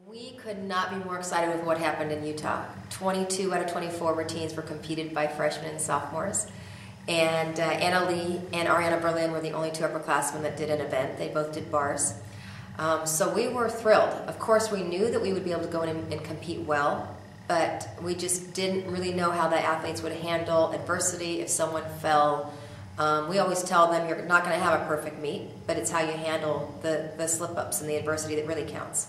We could not be more excited with what happened in Utah. 22 out of 24 routines were competed by freshmen and sophomores. And Anna Lee and Ariana Berlin were the only two upperclassmen that did an event. They both did bars. So we were thrilled. Of course, we knew that we would be able to go in and compete well, but we just didn't really know how the athletes would handle adversity if someone fell. We always tell them you're not going to have a perfect meet, but it's how you handle the slip-ups and the adversity that really counts.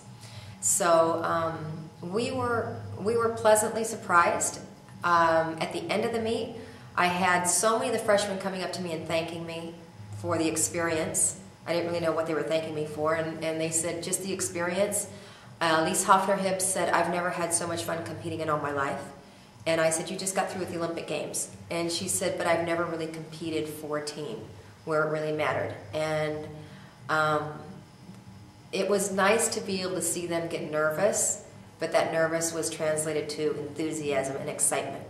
So we were pleasantly surprised. At the end of the meet, I had so many of the freshmen coming up to me and thanking me for the experience. I didn't really know what they were thanking me for, and they said just the experience. Lise Hoffner-Hibbs said, "I've never had so much fun competing in all my life." And I said, "You just got through with the Olympic Games." And she said, "But I've never really competed for a team where it really mattered." And it was nice to be able to see them get nervous, but that nervous was translated to enthusiasm and excitement.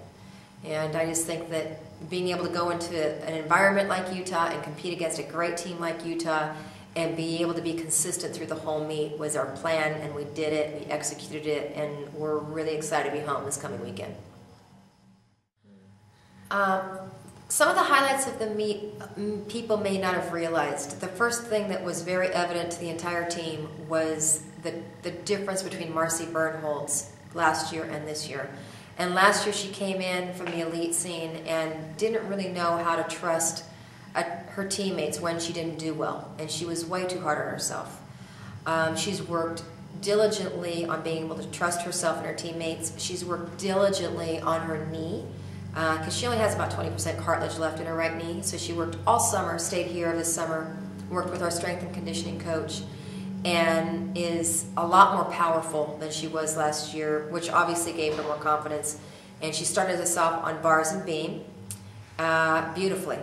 And I just think that being able to go into an environment like Utah and compete against a great team like Utah and be able to be consistent through the whole meet was our plan, and we did it, we executed it, and we're really excited to be home this coming weekend. Some of the highlights of the meet people may not have realized. The first thing that was very evident to the entire team was the difference between Marcy Bernholz last year and this year. And last year she came in from the elite scene and didn't really know how to trust her teammates when she didn't do well, and she was way too hard on herself. She's worked diligently on being able to trust herself and her teammates. She's worked diligently on her knee, because she only has about 20% cartilage left in her right knee. So she worked all summer, stayed here this summer, worked with our strength and conditioning coach, and is a lot more powerful than she was last year, which obviously gave her more confidence. And she started us off on bars and beam beautifully.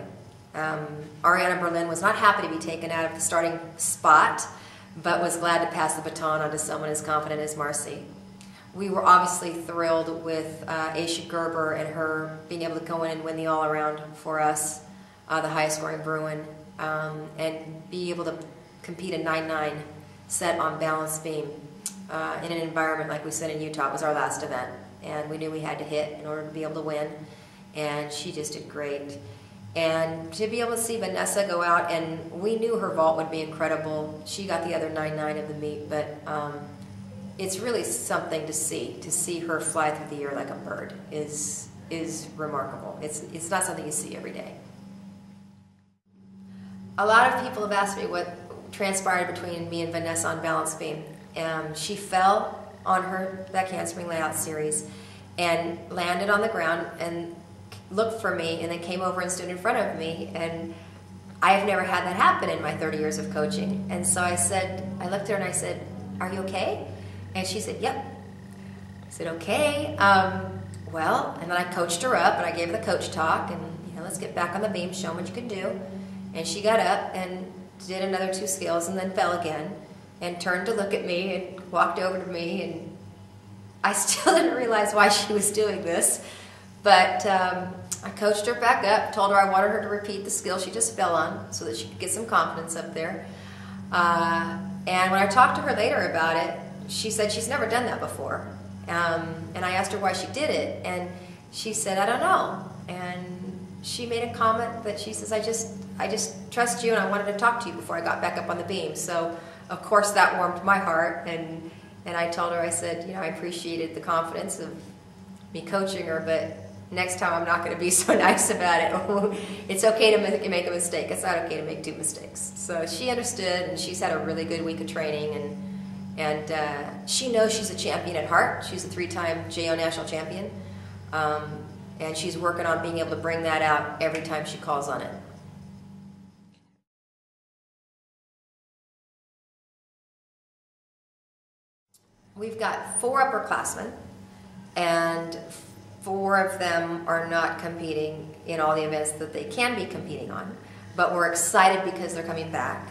Ariana Berlin was not happy to be taken out of the starting spot, but was glad to pass the baton on to someone as confident as Marcy. We were obviously thrilled with Aisha Gerber and her being able to go in and win the all-around for us, the highest scoring Bruin, and be able to compete a 9-9 set on balance beam in an environment like we said in Utah. It was our last event, and we knew we had to hit in order to be able to win, and she just did great. And to be able to see Vanessa go out, and we knew her vault would be incredible. She got the other 9-9 of the meet, but it's really something to see her fly through the air like a bird is remarkable. It's not something you see every day. A lot of people have asked me what transpired between me and Vanessa on balance beam. She fell on her back handspring layout series and landed on the ground and looked for me and then came over and stood in front of me, and I have never had that happen in my 30 years of coaching. And so I looked at her and I said, "Are you okay?" And she said, "Yep." I said, "Okay, well," and then I coached her up and I gave her the coach talk and, let's get back on the beam, show them what you can do. And she got up and did another 2 skills and then fell again and turned to look at me and walked over to me, and I still didn't realize why she was doing this, but I coached her back up, told her I wanted her to repeat the skill she just fell on so that she could get some confidence up there. And when I talked to her later about it, she said she's never done that before. And I asked her why she did it, and she said, "I don't know." And she made a comment that she says, I just trust you, and I wanted to talk to you before I got back up on the beam. So of course that warmed my heart, and I told her, I said, I appreciated the confidence of me coaching her, but next time I'm not going to be so nice about it. It's okay to make a mistake. It's not okay to make 2 mistakes. So she understood, and she's had a really good week of training, and she knows she's a champion at heart. She's a 3-time JO national champion, and she's working on being able to bring that out every time she calls on it. We've got 4 upperclassmen, and 4 of them are not competing in all the events that they can be competing on, but we're excited because they're coming back.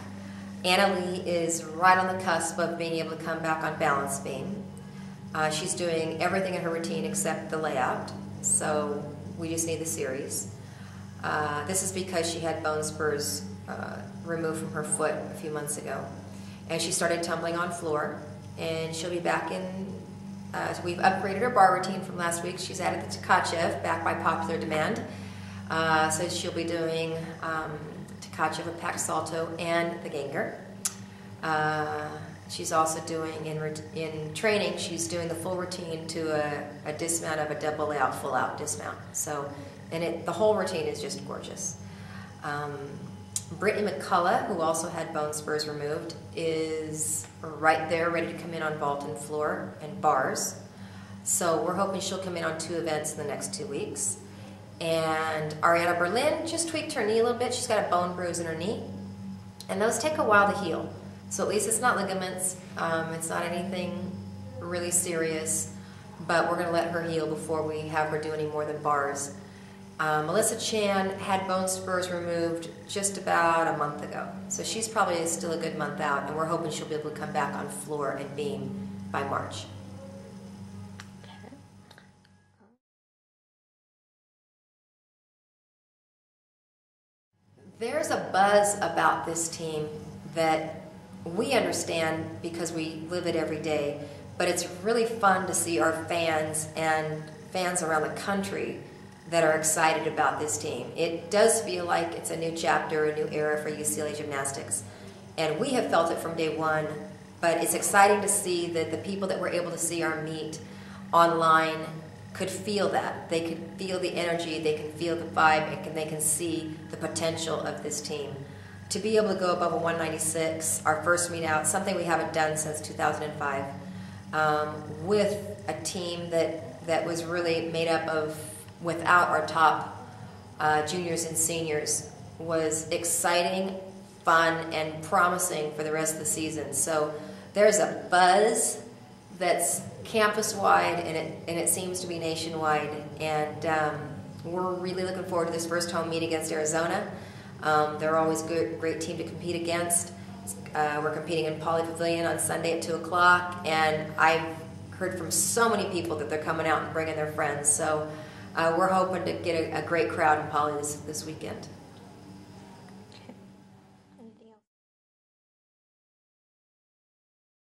Anna Lee is right on the cusp of being able to come back on balance beam. She's doing everything in her routine except the layout, so we just need the series. This is because she had bone spurs removed from her foot a few months ago, and she started tumbling on floor, and she'll be back in. So we've upgraded her bar routine from last week. She's added the Tkachev back by popular demand. So she'll be doing Tkachev, a packed salto, and the Ganger. She's also doing, in training, she's doing the full routine to a dismount of a double out, full out dismount. So, and the whole routine is just gorgeous. Brittany McCullough, who also had bone spurs removed, is right there ready to come in on vault and floor and bars. So we're hoping she'll come in on 2 events in the next 2 weeks. And Ariana Berlin just tweaked her knee a little bit. She's got a bone bruise in her knee. And those take a while to heal. So at least it's not ligaments. It's not anything really serious. But we're going to let her heal before we have her do any more than bars. Melissa Chan had bone spurs removed just about a month ago. So she's probably still a good month out, and we're hoping she'll be able to come back on floor and beam by March. There's a buzz about this team that we understand because we live it every day, but it's really fun to see our fans and fans around the country that are excited about this team. It does feel like it's a new chapter, a new era for UCLA Gymnastics. And we have felt it from day one, but it's exciting to see that the people that were able to see our meet online could feel that. They could feel the energy, they can feel the vibe, and they can see the potential of this team. To be able to go above a 196, our first meet out, something we haven't done since 2005, with a team that was really made up of, without our top juniors and seniors, was exciting, fun, and promising for the rest of the season. So there's a buzz that's campus-wide, and it seems to be nationwide. And we're really looking forward to this first home meet against Arizona. They're always a great team to compete against. We're competing in Poly Pavilion on Sunday at 2 o'clock, and I've heard from so many people that they're coming out and bringing their friends. So we're hoping to get a great crowd in Poly this weekend.